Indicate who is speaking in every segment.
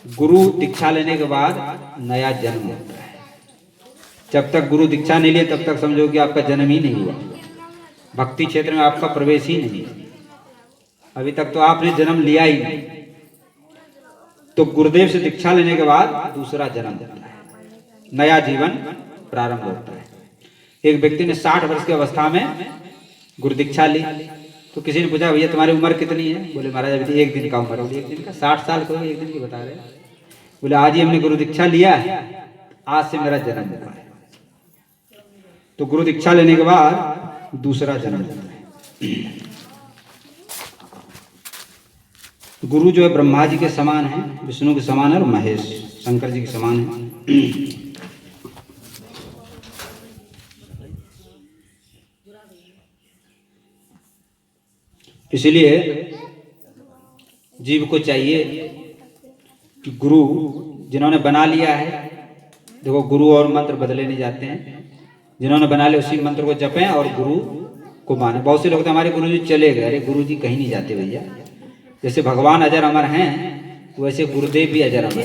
Speaker 1: गुरु दीक्षा लेने के बाद नया जन्म होता है। जब तक गुरु दीक्षा नहीं लिए तब तक समझो कि आपका जन्म ही नहीं हुआ, भक्ति क्षेत्र में आपका प्रवेश ही नहीं, अभी तक तो आपने जन्म लिया ही नहीं। तो गुरुदेव से दीक्षा लेने के बाद दूसरा जन्म होता है, नया जीवन प्रारंभ होता है। एक व्यक्ति ने 60 वर्ष की अवस्था में गुरु दीक्षा ली, तो किसी ने पूछा भैया तुम्हारी उम्र कितनी है? बोले महाराज अभी तो 1 दिन का उम्र होगी। 1 दिन का? 60 साल को 1 दिन की बता रहे। बोले आज ही हमने गुरु दीक्षा लिया है, आज से मेरा जन्म हुआ है। तो गुरु दीक्षा लेने के बाद दूसरा जन्म होता है। गुरु जो है ब्रह्मा जी के समान है, विष्णु के समान है और महेश शंकर जी के समान है। इसलिए जीव को चाहिए कि गुरु जिन्होंने बना लिया है, देखो गुरु और मंत्र बदले नहीं जाते हैं, जिन्होंने बना लिया उसी मंत्र को जपें और गुरु को माने। बहुत से लोग तो हमारे गुरु जी चले गए, अरे गुरु जी कहीं नहीं जाते भैया। जैसे भगवान अजर अमर हैं वैसे गुरुदेव भी अजर अमर,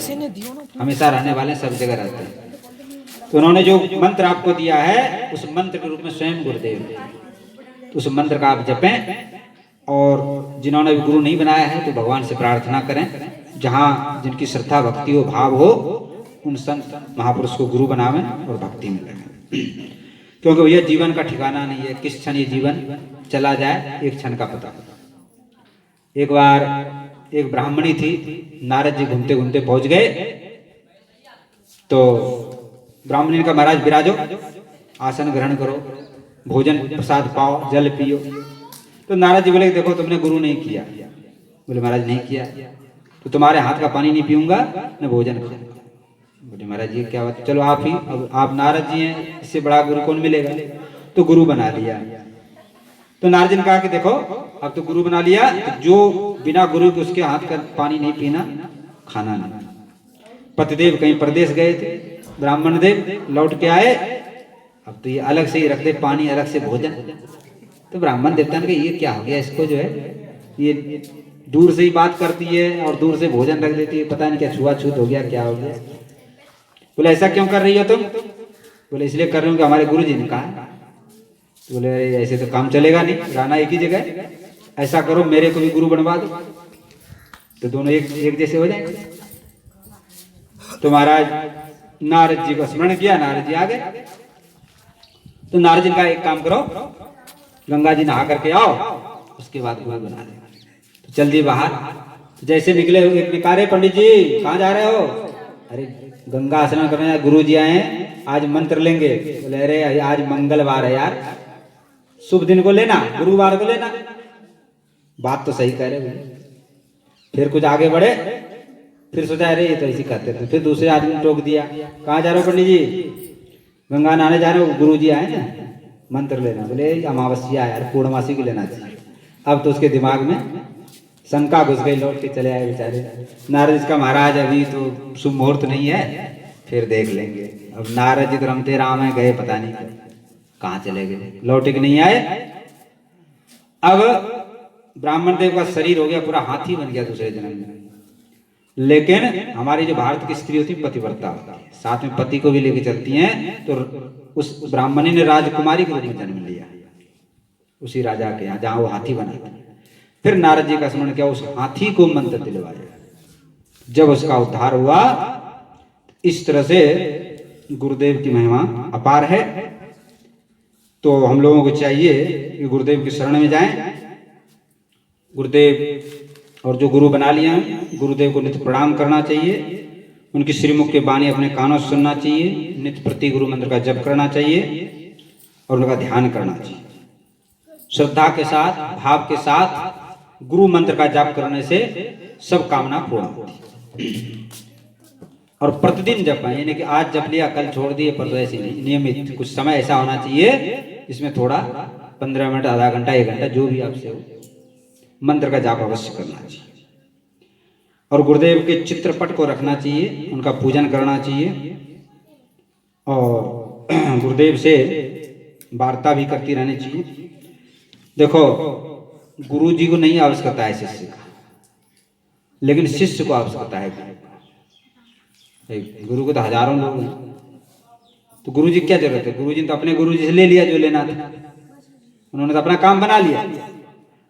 Speaker 1: हमेशा रहने वाले, सब जगह रहते हैं। तो उन्होंने जो मंत्र आपको दिया है उस मंत्र के रूप में स्वयं गुरुदेव है, तो उस मंत्र का आप जपें। और जिन्होंने गुरु नहीं बनाया है तो भगवान से प्रार्थना करें, जहाँ जिनकी श्रद्धा भक्ति हो भाव हो उन संत महापुरुष को गुरु बनावें और भक्ति में लगें। क्योंकि भैया जीवन का ठिकाना नहीं है, किस क्षण ये जीवन चला जाए एक क्षण का पता। एक बार एक ब्राह्मणी थी, नारद जी घूमते घूमते पहुंच गए, तो ब्राह्मणी ने कहा महाराज विराजो, आसन ग्रहण करो, भोजन प्रसाद पाओ, जल पियो। तो नारद जी बोले देखो तुमने गुरु नहीं किया। बोले महाराज नहीं किया, तो तुम्हारे हाथ का पानी नहीं पीऊंगा न भोजन खाऊंगा। बोले महाराज ये क्या बात, चलो आप ही, अब आप नारद जी हैं, इससे बड़ा गुरु कौन मिलेगा। तो गुरु बना लिया। तो नारद जी ने कहा कि देखो अब तो गुरु बना लिया, तो जो बिना गुरु के उसके हाथ का पानी नहीं पीना, खाना नहीं। पतिदेव कहीं प्रदेश गए थे, ब्राह्मण देव लौट के आए, अब तो ये अलग से ही रख दे पानी, अलग से भोजन। तो ब्राह्मण देवता ने कहा ये क्या हो गया, इसको जो है ये दूर से ही बात करती है और दूर से भोजन रख देती है, पता नहीं क्या छुआछूत हो गया, क्या हो गया। बोले ऐसा क्यों कर रही हो तुम? बोले इसलिए कर रही हूँ कि हमारे गुरु जी ने कहा। तो बोले ऐसे तो काम चलेगा नहीं, रहना एक ही जगह, ऐसा करो मेरे को भी गुरु बनवा दो, तो दोनों एक जैसे हो जाएंगे। तो महाराज नारद जी को स्मरण किया, नारद जी आ गए। तो नारद जी का एक काम करो, गंगा जी नहा करके आओ, उसके बाद गुरु बना देगा। तो चल दिए बाहर। जैसे निकले एक निकारे, पंडित जी कहाँ जा रहे हो? अरे गंगा स्नान करने गुरु जी आए, आज मंत्र लेंगे। बोले अरे आज मंगलवार है यार, शुभ दिन को लेना, गुरुवार को लेना। बात तो सही कह रहे हैं। फिर कुछ आगे बढ़े, फिर सोचा अरे ये तो ऐसी करते थे। फिर दूसरे आदमी ने टोक दिया, कहाँ जा रहे हो पंडित जी? गंगा नहाने जा रहे हो, गुरु जी आए ना, मंत्र लेना। बोले अमावस्या यार, पूर्णमासी को लेना चाहिए। अब तो उसके दिमाग में शंका घुस गई, लौट के चले आए बेचारे। नारद जी का महाराज अभी तो शुभ मुहूर्त नहीं है, फिर देख लेंगे। अब नारद जी तो रमते राम है, गए पता नहीं कहाँ चले गए, लौटे के नहीं आए। अब ब्राह्मण देव का शरीर हो गया पूरा हाथी बन गया दूसरे जन्म में। लेकिन हमारी जो भारत की स्त्री होती है पतिव्रता होती है, साथ में पति को भी लेके चलती हैं। तो उस ब्राह्मणी ने राजकुमारी के रूप में जन्म लिया उसी राजा के यहाँ, जहाँ वो हाथी बना था। फिर नारद जी का स्मरण किया, उस हाथी को मंत्र दिलवाया। जब उसका उद्धार हुआ, इस तरह से गुरुदेव की महिमा अपार है। तो हम लोगों को चाहिए कि गुरुदेव की शरण में जाएं। गुरुदेव और जो गुरु बना लिया है, गुरुदेव को नित्य प्रणाम करना चाहिए, उनकी श्रीमुख के बाणी अपने कानों से सुनना चाहिए, नित्य प्रति गुरु मंत्र का जप करना चाहिए और उनका ध्यान करना चाहिए। श्रद्धा के साथ, भाव के साथ गुरु मंत्र का जाप करने से सब कामना पूर्ण होती है। और प्रतिदिन जप है, यानी कि आज जप लिया कल छोड़ दिए, पर ऐसे नहीं, नियमित कुछ समय ऐसा होना चाहिए जिसमें थोड़ा 15 मिनट, आधा घंटा, 1 घंटा, जो भी आपसे हो, मंत्र का जाप अवश्य करना चाहिए। और गुरुदेव के चित्रपट को रखना चाहिए, उनका पूजन करना चाहिए और गुरुदेव से वार्ता भी करती रहनी चाहिए। देखो गुरु जी को नहीं आवश्यकता है शिष्य का, लेकिन शिष्य को आवश्यकता है। गुरु को तो हजारों लोग हैं, तो गुरु जी क्या जरूरत है? गुरु जी ने तो अपने गुरु जी से ले लिया जो लेना था, उन्होंने तो अपना काम बना लिया।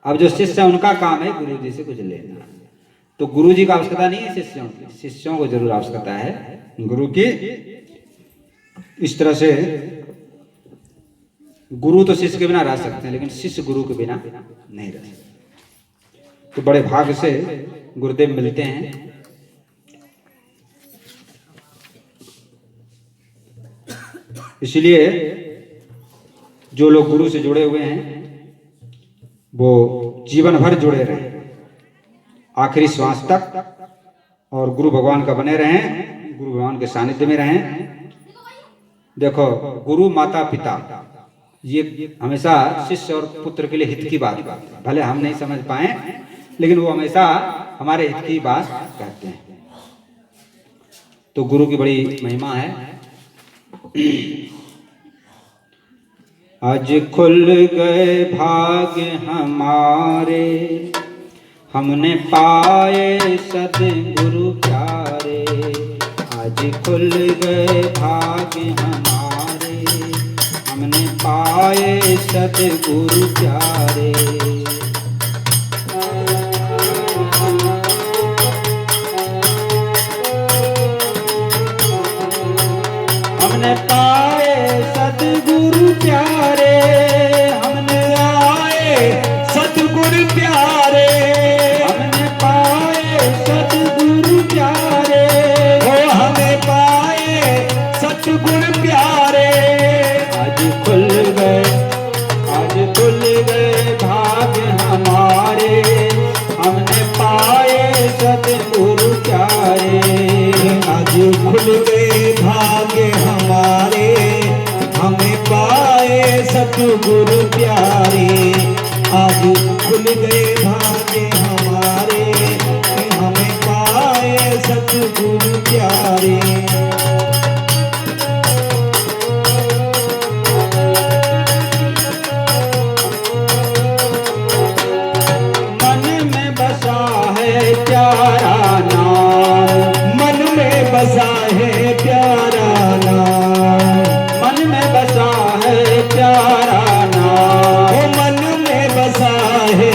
Speaker 1: अब जो शिष्य है उनका काम है गुरु जी से कुछ लेना। तो गुरु जी का आवश्यकता नहीं है शिष्यों की, शिष्यों को जरूर आवश्यकता है गुरु की। इस तरह से गुरु तो शिष्य के बिना रह सकते हैं, लेकिन शिष्य गुरु के बिना नहीं रह सकते। तो बड़े भाग्य से गुरुदेव मिलते हैं। इसलिए जो लोग गुरु से जुड़े हुए हैं वो जीवन भर जुड़े रहें, आखिरी श्वास तक, और गुरु भगवान का बने रहें, गुरु भगवान के सानिध्य में रहें। देखो, गुरु माता पिता ये हमेशा शिष्य और पुत्र के लिए हित की बात है। भले हम नहीं समझ पाए, लेकिन वो हमेशा हमारे हित की बात कहते हैं। तो गुरु की बड़ी महिमा है। आज खुल गए भाग्य हमारे, हमने पाए सद्गुरु प्यारे। आज खुल गए भाग्य हमारे, हमने पाए सद्गुरु प्यारे। हमने पाए सद्गुरु प्यारे, हमने आए सद्गुरु प्यारे, हमने पाए सद्गुरु प्यारे, हो हमें पाए सद्गुरु प्यारे। आज खुल गए, आज खुल गए भाग्य हमारे, हमने पाए सद्गुरु प्यारे।
Speaker 2: आज खुल गए भाग्य हमारे, हमें पाए सतगुरु प्यारे। आज खुल गए भाग्य हमारे, हमें पाए सतगुरु प्यारे।
Speaker 1: मन में बसा है प्यारा नाम,
Speaker 2: मन में बसा है प्यारा नाम,
Speaker 1: मन में बसा है प्यारा नाम,
Speaker 2: ओ मन में बसा है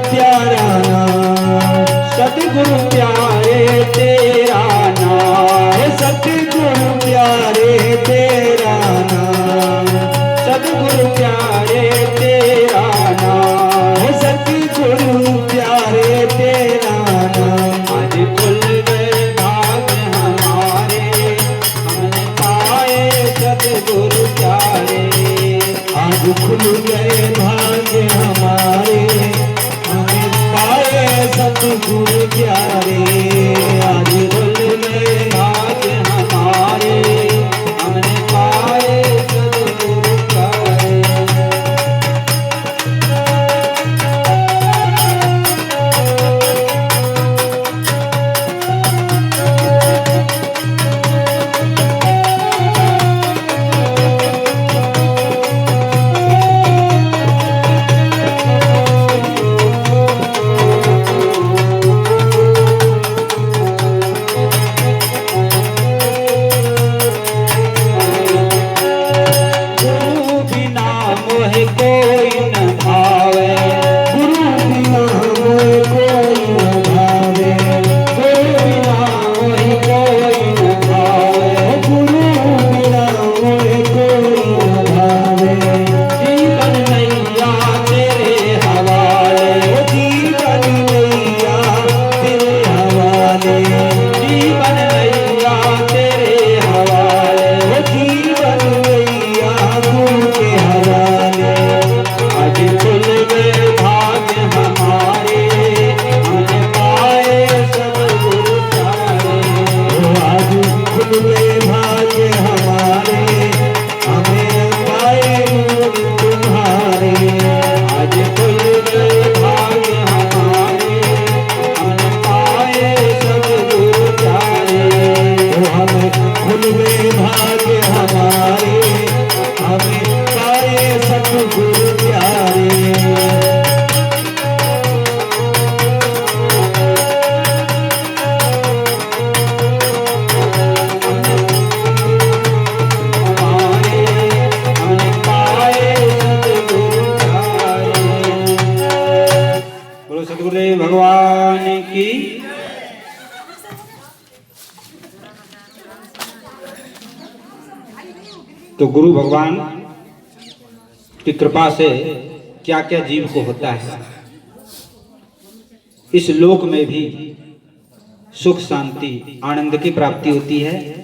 Speaker 2: प्यारा नाम।
Speaker 1: सद्गुरु प्यारे तेरा नाम,
Speaker 2: सतगुरु प्यारे तेरा नाम,
Speaker 1: सद्गुरु प्यारे तेरा नाम,
Speaker 2: सतगुरु प्यारे तेरा नाम।
Speaker 1: आज खुल गए भाग्य हमारे, हमने पाए सद्गुरु प्यारे।
Speaker 2: आज खुल गए भाग्य हमारे, हमें पाए सतगुरु प्यारे। आज
Speaker 1: खुल गए भाग्य हमारे, हमने पाए सद्गुरु प्यारे। गुरु बिना मोह कोई न भावे,
Speaker 2: गुरु बिना मोह कोई न भावे,
Speaker 1: गुरु बिना मोह कोई न भावे।
Speaker 2: गुरु बिना मोह कोई न भावे।
Speaker 1: जीवन नैया तेरे हवाले,
Speaker 2: जीवन नैया तेरे हवाले,
Speaker 1: जीवन नैया तेरे हवाले।
Speaker 2: जीवन नैया गुरु के हवाले।
Speaker 1: आज खुल गए भाग्य हमारे, हमने पाए सद्गुरु प्यारे।
Speaker 2: आज खुल गए भाग्य हमारे, हमें पाए गुरु तुम्हारे।
Speaker 1: आज खुल गए भाग्य हमारे, हमने पाए सद्गुरु प्यारे।
Speaker 2: हमें खुल गए भाग्य हमारे, हमें पाए सतगुरु प्यारे।
Speaker 1: तो गुरु भगवान की कृपा से क्या क्या जीव को होता है, इस लोक में भी सुख शांति आनंद की प्राप्ति होती है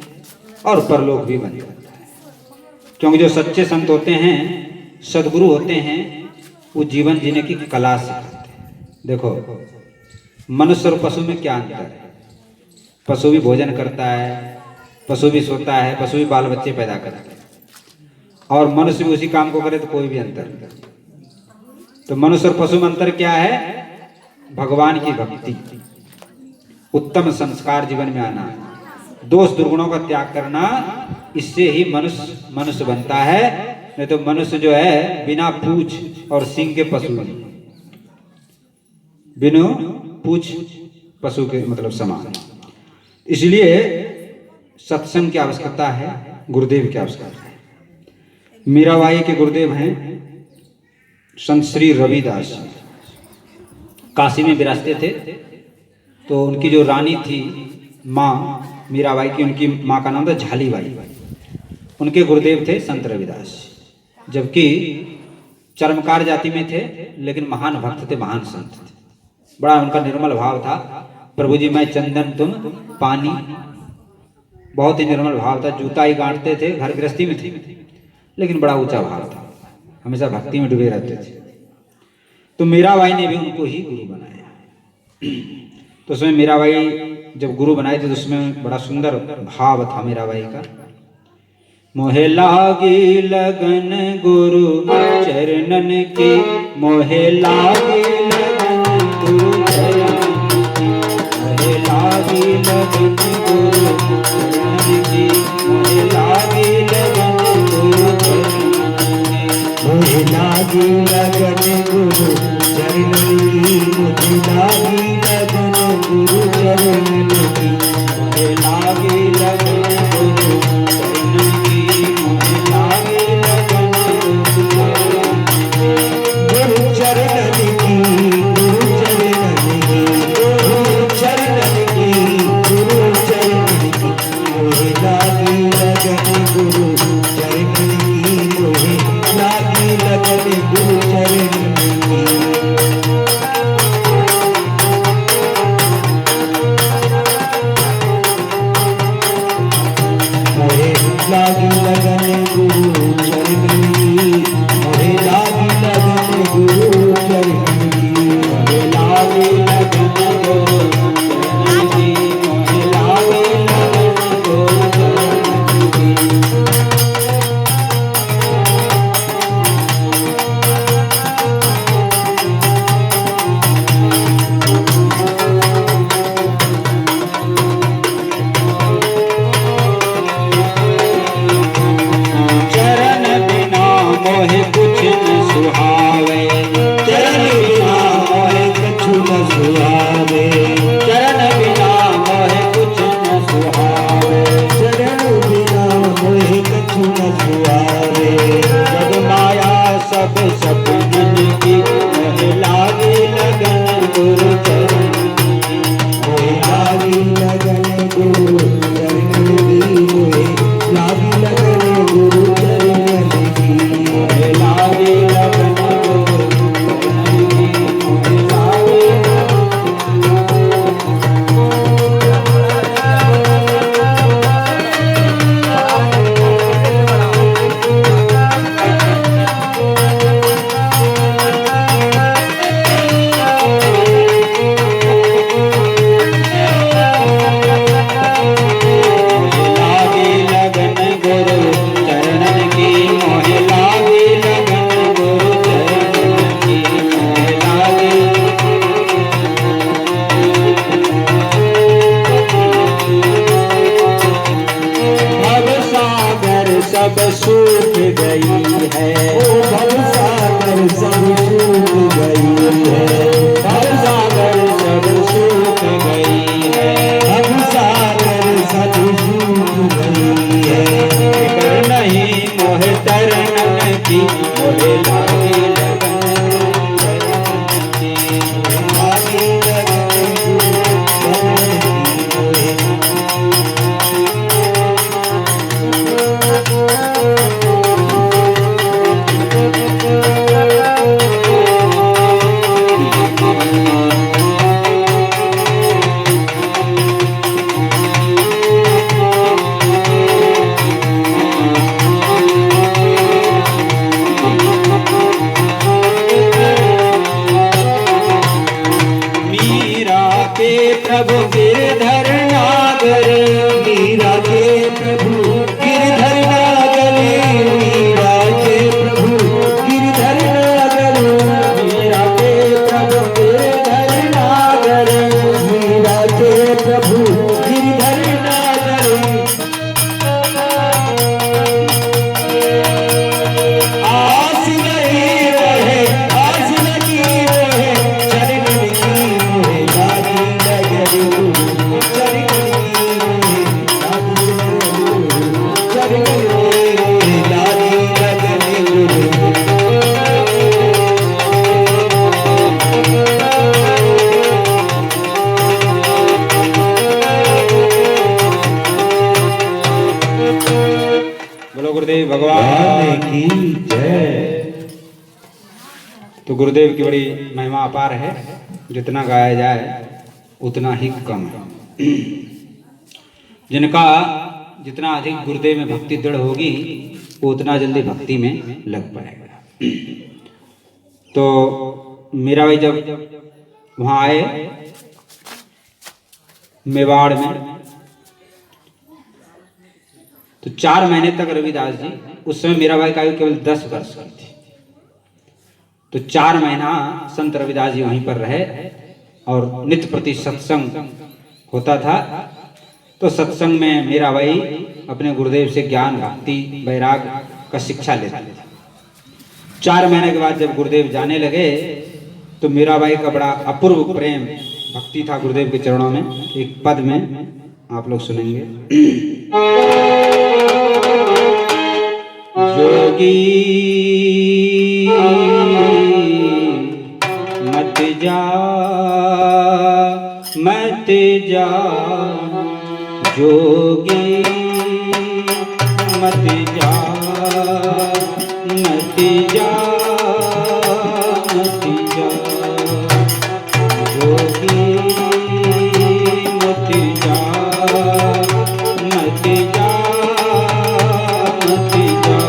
Speaker 1: और परलोक भी बन जाता है। क्योंकि जो सच्चे संत होते हैं, सदगुरु होते हैं, वो जीवन जीने की कला सिखाते हैं। देखो मनुष्य और पशु में क्या अंतर है? पशु भी भोजन करता है, पशु भी सोता है, पशु भी बाल बच्चे पैदा करता है, और मनुष्य भी उसी काम को करे तो कोई भी अंतर नहीं। तो मनुष्य और पशु में अंतर क्या है? भगवान की भक्ति, उत्तम संस्कार जीवन में आना, दोष दुर्गुणों का त्याग करना, इससे ही मनुष्य मनुष्य बनता है। नहीं तो मनुष्य जो है बिना पूछ और सींग के पशु है, बिना पूछ पशु के मतलब समान। इसलिए सत्संग की आवश्यकता है, गुरुदेव की आवश्यकता है। मीराबाई के गुरुदेव हैं संत श्री रविदास, काशी में विराजते थे। तो उनकी जो रानी थी माँ मीराबाई की, उनकी माँ का नाम था झालीबाई, उनके गुरुदेव थे संत रविदास। जबकि चर्मकार जाति में थे, लेकिन महान भक्त थे, महान संत थे। बड़ा उनका निर्मल भाव था। प्रभु जी मैं चंदन तुम पानी, बहुत ही निर्मल भाव था। जूता ही गांठते थे, घर गृहस्थी में थे, लेकिन बड़ा ऊंचा भाव था, हमेशा भक्ति में डूबे रहते थे। तो मीराबाई ने भी उनको ही गुरु बनाया। तो उसमें मीराबाई जब गुरु बनाए थे तो उसमें बड़ा सुंदर भाव था मीराबाई का। मोहे लागी लगन गुरु चरणन की, मोहे लागी लगन गुरु चरणन की, मोहे लागी लगन गुरु चरणन की, मोहे लागी लगन गुरु चरणन की,
Speaker 2: मोहे लागी लगन गुरु चरणन की, मुझे लागी लगन गुरु चरणन की,
Speaker 1: मुझे लागी लगन गुरु चरणन की, मुझे लागी लगन गुरु चरणन की।
Speaker 2: गुरु चरणन की, गुरु चरणन की, गुरु चरणन की, गुरु चरणन की, मोहे लागी लगन गुरु चरणन की, मोहे लागी लगन गुरु चरणन
Speaker 1: बोलो गुरुदेव भगवान
Speaker 2: की जय।
Speaker 1: तो गुरुदेव की बड़ी महिमा अपार है, जितना गाया जाए उतना ही कम है। जिनका जितना अधिक गुरुदेव में भक्ति दृढ़ होगी वो उतना जल्दी भक्ति में लग पाएगा। तो मीरा भाई जब वहाँ आए मेवाड़ में, तो 4 महीने तक रविदास जी, उस समय मीराबाई का आयु केवल 10 वर्ष की थी, तो 4 महीना संत रविदास जी वहीं पर रहे और नित्य प्रति सत्संग होता था। तो सत्संग में मीराबाई अपने गुरुदेव से ज्ञान भक्ति वैराग का शिक्षा लेते थे। 4 महीने के बाद जब गुरुदेव जाने लगे तो मीराबाई का बड़ा अपूर्व प्रेम भक्ति था गुरुदेव के चरणों में। एक पद में आप लोग सुनेंगे। जोगी मत जा मत जा, जोगी मत जा मत जा मत जा, जोगी मत जा मत जा मत जा।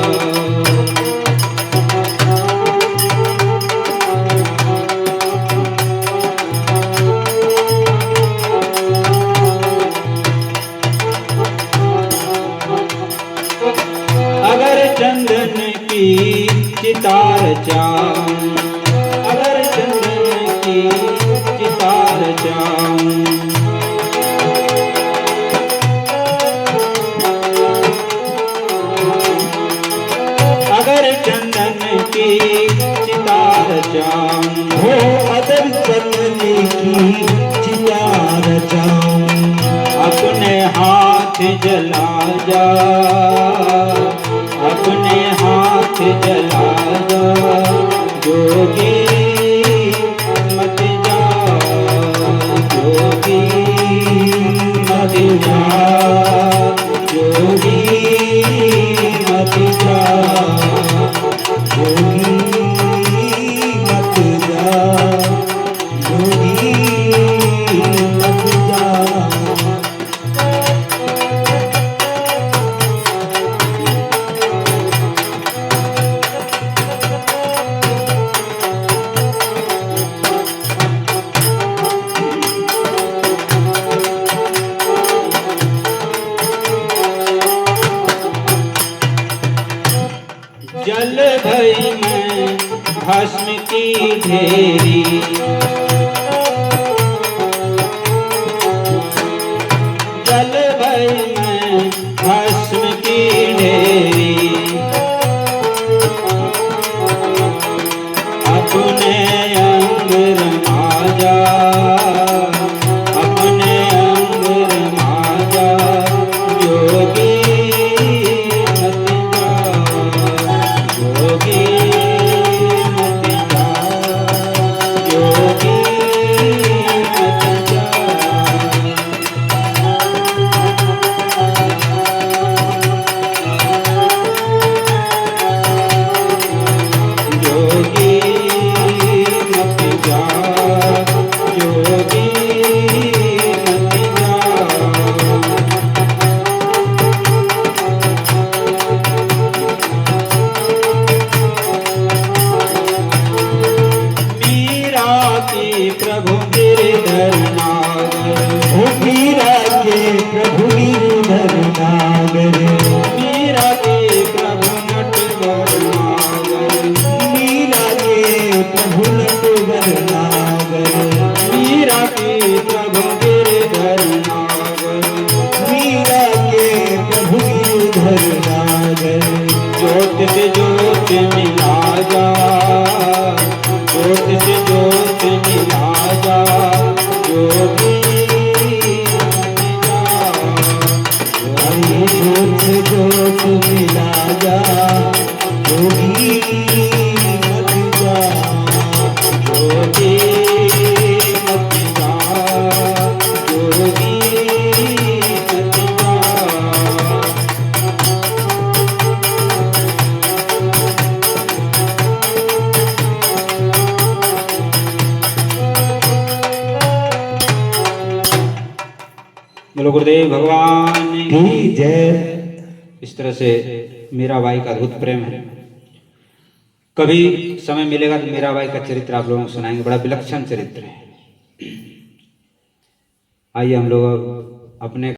Speaker 1: अगर चंदन की चितार जाऊं, अगर चंदन की चितार जाऊं, अगर चंदन की चितार जाऊं,
Speaker 2: हो अदर चंदनी की चितार जाऊं,
Speaker 1: अपने हाथ जला जा, अपने हाथ जला जा, जोगी मत जा, जोगी मत जा, जोगी मत जा,
Speaker 2: जोगी मत जा, जोगी मत जा।
Speaker 1: जल भई में भस्म की ढेरी, जल भई में भस्म की ढेरी, अपने अंग रमा जा, अपने अंग रमा जा, योगी मत जा, योगी मत जा, योगी मत जा। योगी मत जा, योगी मत जा। मीरा की प्रभु गिरधर नागर,
Speaker 2: हो मीरा के प्रभु गिरधर नागर,
Speaker 1: मीरा के प्रभु नटवर नागर,
Speaker 2: मीरा के प्रभु नटवर नागर,
Speaker 1: मीरा के प्रभु गिरधर नागर,
Speaker 2: मीरा के प्रभु गिरधर नागर।
Speaker 1: ज्योत से ज्योत मिला जा, ज्योत से ज्योत मिला जा, योगी बोलो गुरुदेव भगवान
Speaker 2: की जय।
Speaker 1: इस तरह से मीराबाई का अद्भुत प्रेम है। कभी समय मिलेगा तो मीराबाई का चरित्र आप लोगों को सुनाएंगे, बड़ा विलक्षण चरित्र है। आइए हम लोग अपने